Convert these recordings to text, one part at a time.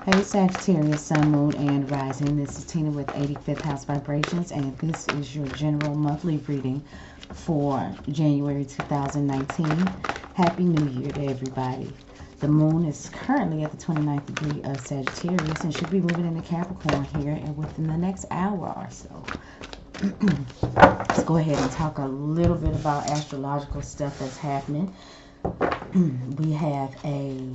Hey Sagittarius, Sun, Moon, and Rising. This is Tina with 85th House Vibrations, and this is your general monthly reading for January 2019. Happy New Year to everybody. The moon is currently at the 29th degree of Sagittarius and should be moving into Capricorn here and within the next hour or so. Let's go ahead and talk a little bit about astrological stuff that's happening. We have a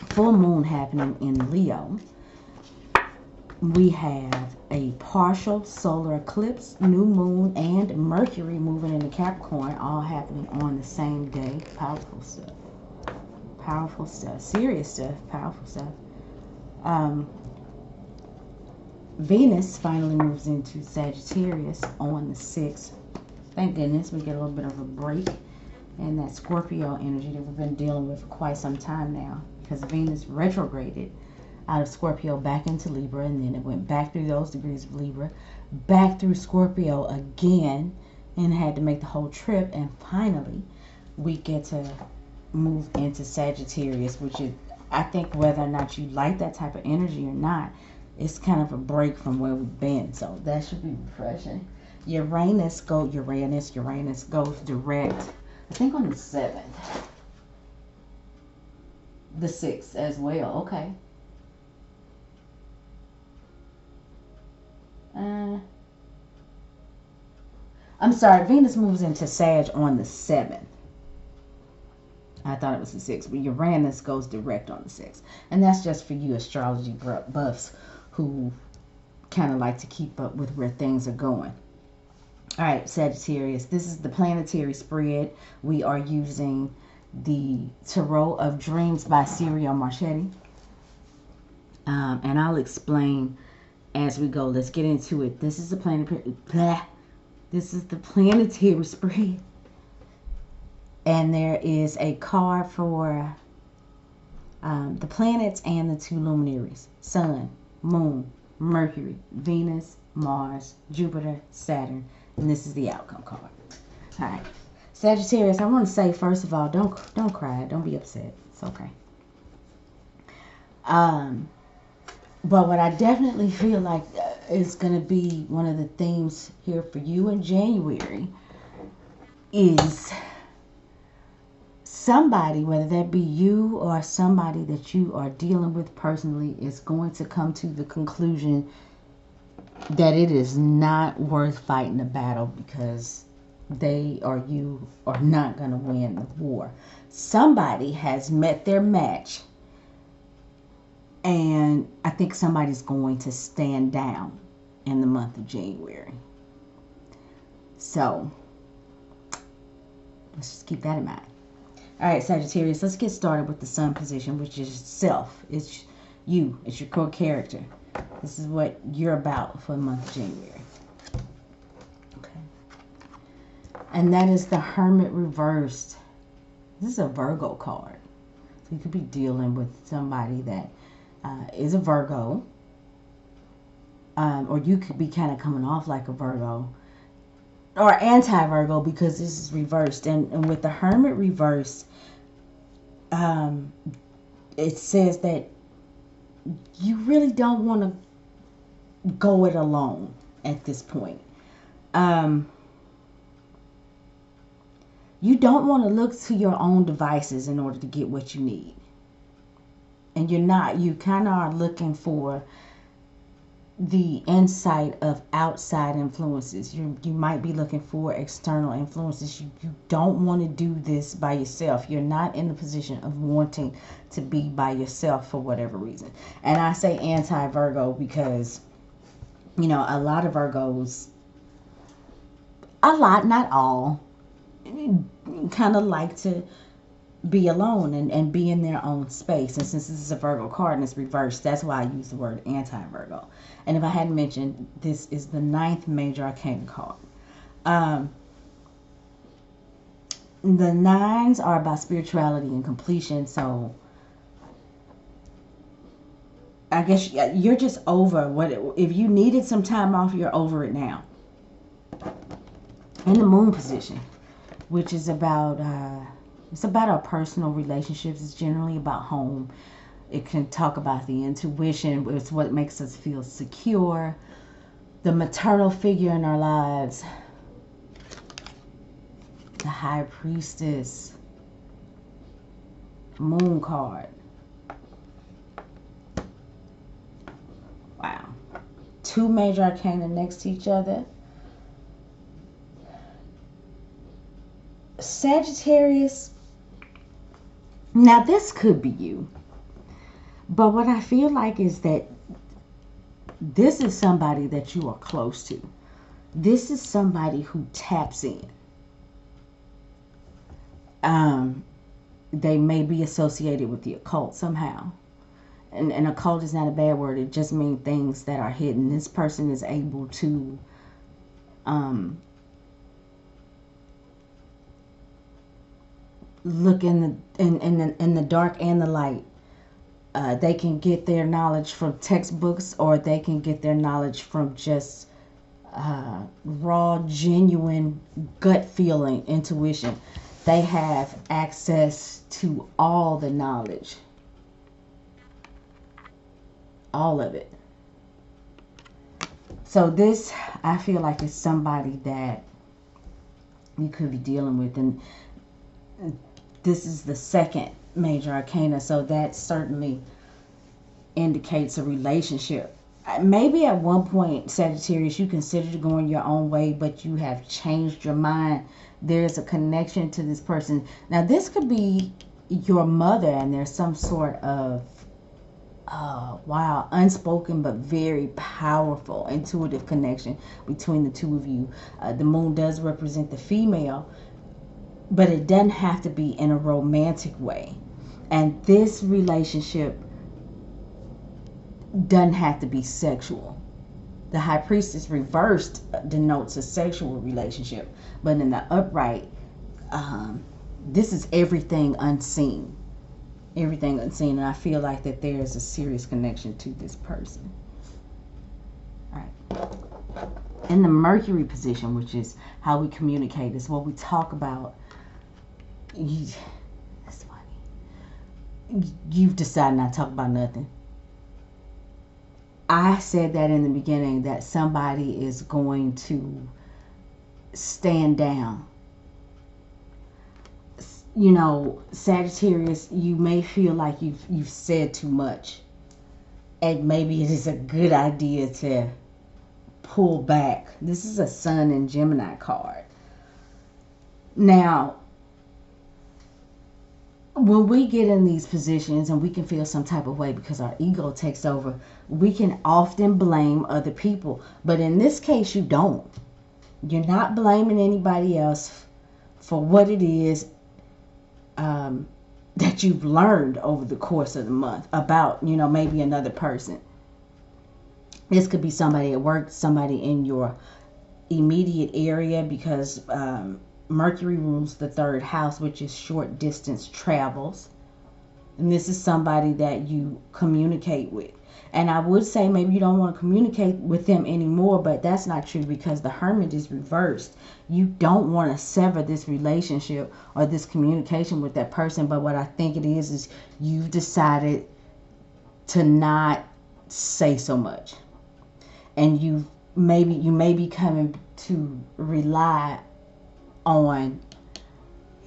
full moon happening in Leo. We have a partial solar eclipse, new moon, and Mercury moving into Capricorn, all happening on the same day. Powerful stuff. Powerful stuff. Serious stuff. Powerful stuff. Venus finally moves into Sagittarius on the 6th. Thank goodness we get a little bit of a break in that Scorpio energy that we've been dealing with for quite some time now. Because Venus retrograded out of Scorpio back into Libra, and then it went back through those degrees of Libra, back through Scorpio again, and had to make the whole trip. And finally, we get to move into Sagittarius, which is, I think, whether or not you like that type of energy or not, it's kind of a break from where we've been. So that should be refreshing. Uranus goes direct, I think, on the 7th. The 6th as well. Okay. I'm sorry. Venus moves into Sag on the 7th. I thought it was the 6th, but Uranus goes direct on the 6th. And that's just for you astrology buffs who kind of like to keep up with where things are going. All right, Sagittarius. This is the planetary spread. We are using the Tarot of Dreams by Serial Marchetti. And I'll explain as we go. Let's get into it. This is the planetary spread. And there is a card for the planets and the two luminaries. Sun, Moon, Mercury, Venus, Mars, Jupiter, Saturn. And this is the outcome card. All right. Sagittarius, I want to say, first of all, don't cry. Don't be upset. It's okay. But what I definitely feel like is going to be one of the themes here for you in January is somebody, whether that be you or somebody that you are dealing with personally, is going to come to the conclusion that it is not worth fighting the battle because they or you are not going to win the war. Somebody has met their match, and I think somebody's going to stand down in the month of January. So let's just keep that in mind. All right, Sagittarius, let's get started with the Sun position, which is self. It's you. It's your core character. This is what you're about for the month of January. And that is the Hermit reversed. This is a Virgo card. So you could be dealing with somebody that is a Virgo. Or you could be kind of coming off like a Virgo. Or anti-Virgo, because this is reversed. And with the Hermit reversed, it says that you really don't want to go it alone at this point. You don't want to look to your own devices in order to get what you need. And you're not. You kind of are looking for the insight of outside influences. You might be looking for external influences. You don't want to do this by yourself. You're not in the position of wanting to be by yourself for whatever reason. And I say anti-Virgo because, you know, a lot of Virgos, not all, kind of like to be alone and be in their own space. And since this is a Virgo card and it's reversed, that's why I use the word anti-Virgo. And if I hadn't mentioned, this is the 9th major arcana card. The 9s are about spirituality and completion. So I guess you're just over what if you needed some time off, you're over it now. In the Moon position, which is about it's about our personal relationships. It's generally about home. It can talk about the intuition. It's what makes us feel secure. The maternal figure in our lives. The High Priestess. Moon card. Wow. 2 major arcana next to each other. Sagittarius. Now this could be you. But what I feel like is that this is somebody that you are close to. This is somebody who taps in. They may be associated with the occult somehow. And occult is not a bad word. It just means things that are hidden. This person is able to look in the dark and the light. They can get their knowledge from textbooks, or they can get their knowledge from just raw, genuine gut feeling, intuition. They have access to all the knowledge. All of it. So this, I feel like, is somebody that you could be dealing with. And this is the second major arcana, so that certainly indicates a relationship. Maybe at one point, Sagittarius, you considered going your own way, but you have changed your mind. There's a connection to this person. Now, this could be your mother, and there's some sort of unspoken but very powerful intuitive connection between the two of you. The moon does represent the female, but it doesn't have to be in a romantic way. And this relationship doesn't have to be sexual. The High Priestess reversed denotes a sexual relationship, but in the upright, this is everything unseen. Everything unseen. And I feel like that there is a serious connection to this person. All right. In the Mercury position, which is how we communicate, is what we talk about. That's funny. You've decided not to talk about nothing. I said that in the beginning, that somebody is going to stand down. You know, Sagittarius, you may feel like you've said too much, and maybe it is a good idea to pull back. This is a Sun and Gemini card. Now, when we get in these positions and we can feel some type of way because our ego takes over, we can often blame other people. But in this case, you don't. You're not blaming anybody else for what it is that you've learned over the course of the month about, you know, maybe another person. This could be somebody at work, somebody in your immediate area, because Mercury rules the 3rd house, which is short distance travels. And this is somebody that you communicate with. And I would say maybe you don't want to communicate with them anymore, but that's not true because the Hermit is reversed. You don't want to sever this relationship or this communication with that person. But what I think it is you've decided to not say so much. And you may be coming to rely on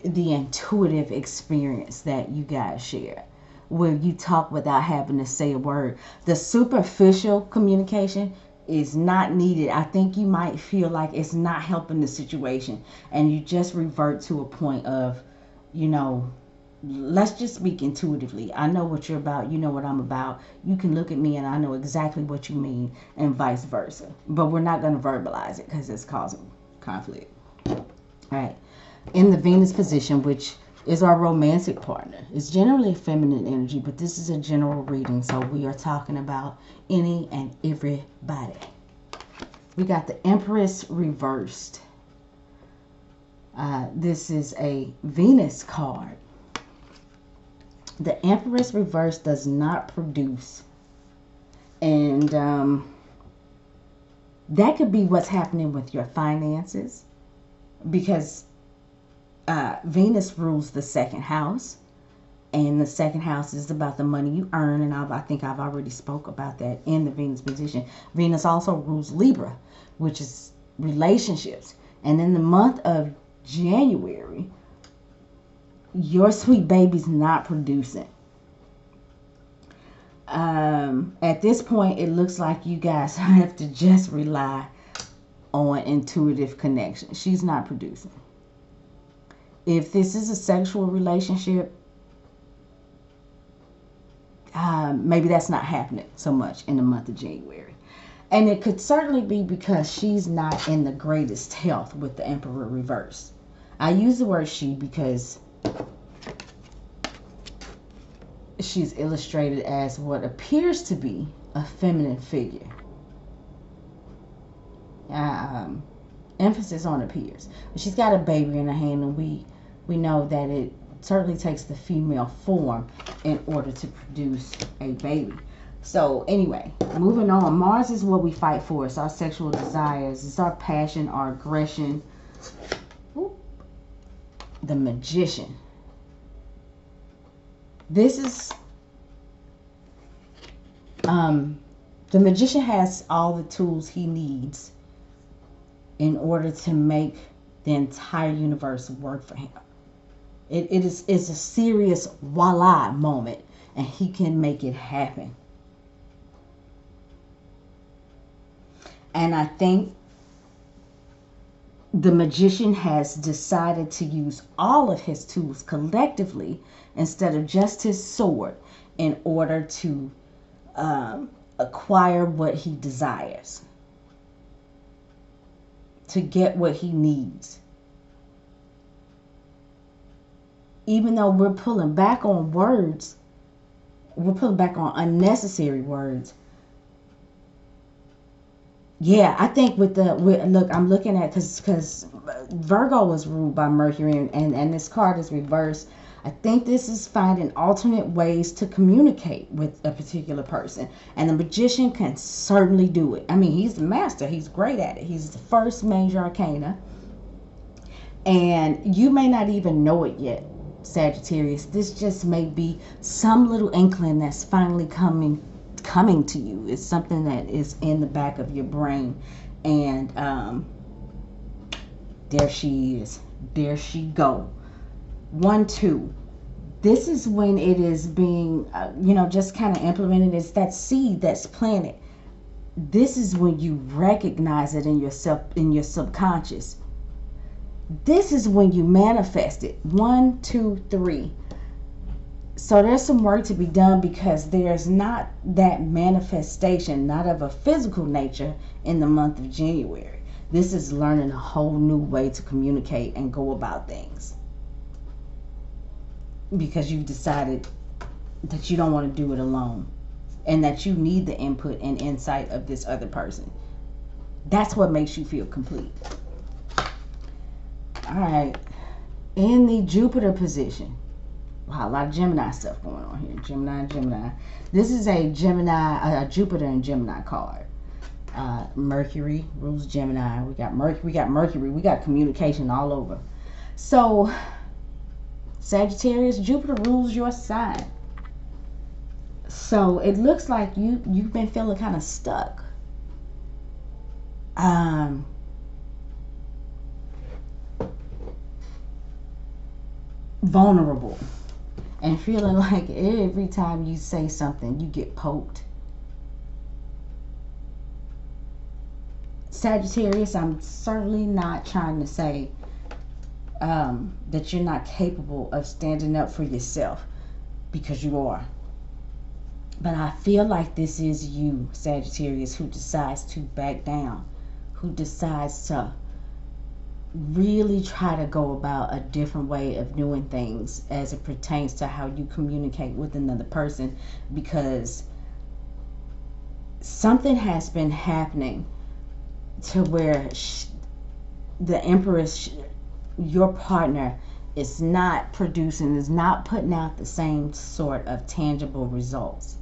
the intuitive experience that you guys share, where you talk without having to say a word. The superficial communication is not needed. I think you might feel like it's not helping the situation, and you just revert to a point of, you know, let's just speak intuitively. I know what you're about. You know what I'm about. You can look at me and I know exactly what you mean, and vice versa. But we're not going to verbalize it because it's causing conflict. All right. In the Venus position, which is our romantic partner, it's generally feminine energy, but this is a general reading, so we are talking about any and everybody. We got the Empress reversed. This is a Venus card. The Empress reversed does not produce, and that could be what's happening with your finances, because Venus rules the 2nd house. And the second house is about the money you earn, and I think I've already spoke about that in the Venus position. Venus also rules Libra, which is relationships. And in the month of January, your sweet baby's not producing. At this point, it looks like you guys have to just rely on intuitive connection. She's not producing. If this is a sexual relationship, maybe that's not happening so much in the month of January. And it could certainly be because she's not in the greatest health with the Emperor reverse. I use the word she because she's illustrated as what appears to be a feminine figure. Emphasis on appears. She's got a baby in her hand, and we know that it certainly takes the female form in order to produce a baby. So anyway, moving on. Mars is what we fight for. It's our sexual desires. It's our passion, our aggression. Ooh. The Magician. This is the Magician has all the tools he needs in order to make the entire universe work for him. It's a serious voila moment, and he can make it happen. And I think the Magician has decided to use all of his tools collectively instead of just his sword in order to acquire what he desires, to get what he needs. Even though we're pulling back on words, we're pulling back on unnecessary words. Yeah, I think look, I'm looking at, because Virgo was ruled by Mercury, and this card is reversed. I think this is finding alternate ways to communicate with a particular person. And the Magician can certainly do it. I mean, he's the master. He's great at it. He's the first major arcana. And you may not even know it yet, Sagittarius. This just may be some little inkling that's finally coming to you. It's something that is in the back of your brain. And there she is. There she go. 1, 2. This is when it is being, just kind of implemented. It's that seed that's planted. This is when you recognize it in yourself, in your subconscious. This is when you manifest it. 1, 2, 3. So there's some work to be done, because there's not that manifestation, not of a physical nature, in the month of January. This is learning a whole new way to communicate and go about things, because you've decided that you don't want to do it alone, and that you need the input and insight of this other person. That's what makes you feel complete. All right. In the Jupiter position. Wow, a lot of Gemini stuff going on here. Gemini. This is a Jupiter and Gemini card. Mercury rules Gemini. We got Mercury. We got communication all over. So, Sagittarius, Jupiter rules your sign. So it looks like you've been feeling kind of stuck. Vulnerable. And feeling like every time you say something, you get poked. Sagittarius, I'm certainly not trying to say that you're not capable of standing up for yourself, because you are. But I feel like this is you, Sagittarius, who decides to back down, who decides to really try to go about a different way of doing things as it pertains to how you communicate with another person, because something has been happening to where the Empress, your partner, is not producing, is not putting out the same sort of tangible results.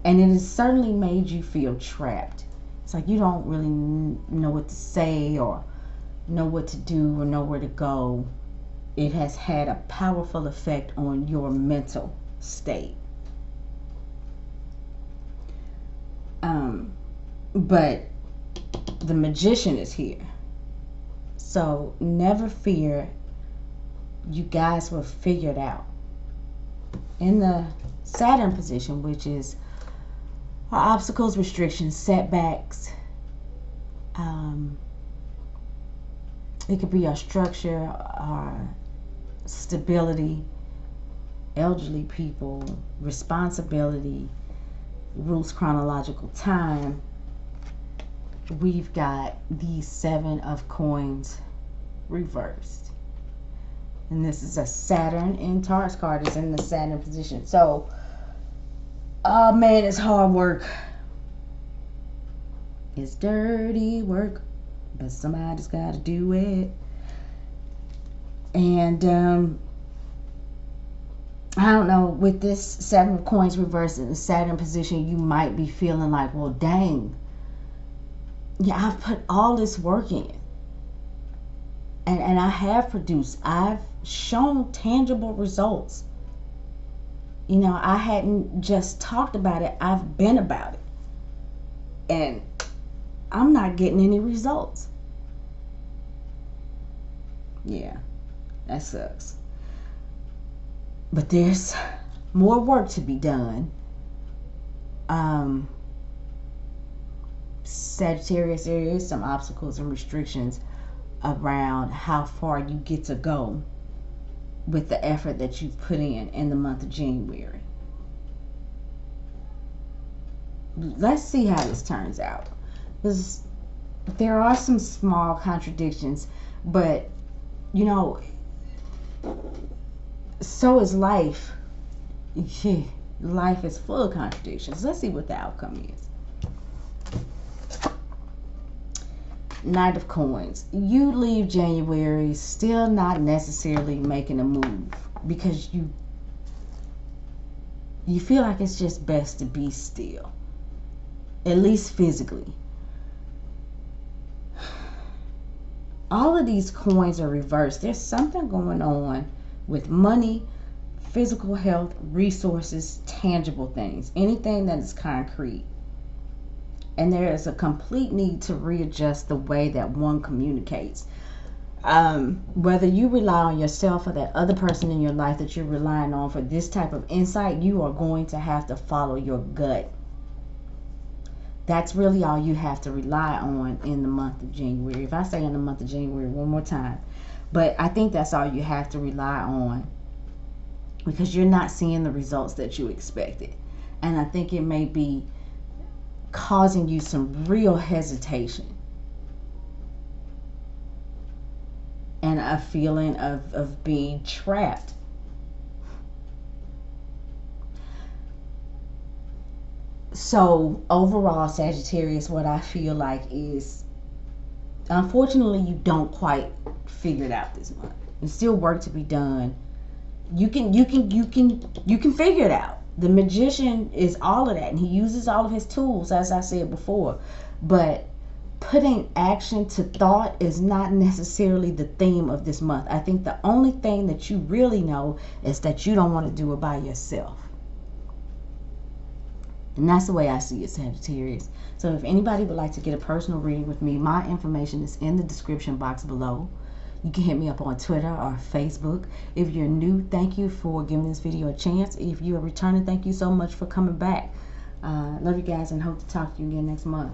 And it has certainly made you feel trapped. It's like you don't really know what to say, or know what to do, or know where to go. it has had a powerful effect on your mental state. But the Magician is here. So never fear. You guys will figure it out. In the Saturn position, which is our obstacles, restrictions, setbacks. It could be our structure, our stability, elderly people, responsibility, Rules chronological time. We've got the 7 of Coins reversed. And this is a Saturn in Taurus card. Is in the Saturn position. So, oh man, it's hard work. It's dirty work. But somebody's got to do it. And, I don't know, with this 7 of Coins reversed in the Saturn position, you might be feeling like, well, dang. Yeah, I've put all this work in. And I have produced. I've shown tangible results. You know, I hadn't just talked about it. I've been about it. And I'm not getting any results. Yeah, that sucks. But there's more work to be done. Sagittarius, there is some obstacles and restrictions around how far you get to go with the effort that you've put in the month of January. Let's see how this turns out. Because there are some small contradictions, but you know, so is life. Life is full of contradictions. Let's see what the outcome is. Knight of Coins. You leave January still not necessarily making a move because you feel like it's just best to be still, at least physically. All of these coins are reversed. There's something going on with money, physical health, resources, tangible things, anything that is concrete. And there is a complete need to readjust the way that one communicates. Whether you rely on yourself or that other person in your life that you're relying on for this type of insight, you are going to have to follow your gut. That's really all you have to rely on in the month of January. If I say in the month of January one more time, but I think that's all you have to rely on because you're not seeing the results that you expected. And I think it may be causing you some real hesitation and a feeling of being trapped. So overall, Sagittarius, what I feel like is, unfortunately, you don't quite figure it out this month. There's still work to be done. You can figure it out. The Magician is all of that, and he uses all of his tools, as I said before. But putting action to thought is not necessarily the theme of this month. I think the only thing that you really know is that you don't want to do it by yourself. And that's the way I see it, Sagittarius. So if anybody would like to get a personal reading with me, my information is in the description box below. You can hit me up on Twitter or Facebook. If you're new, thank you for giving this video a chance. If you're returning, thank you so much for coming back. Love you guys and hope to talk to you again next month.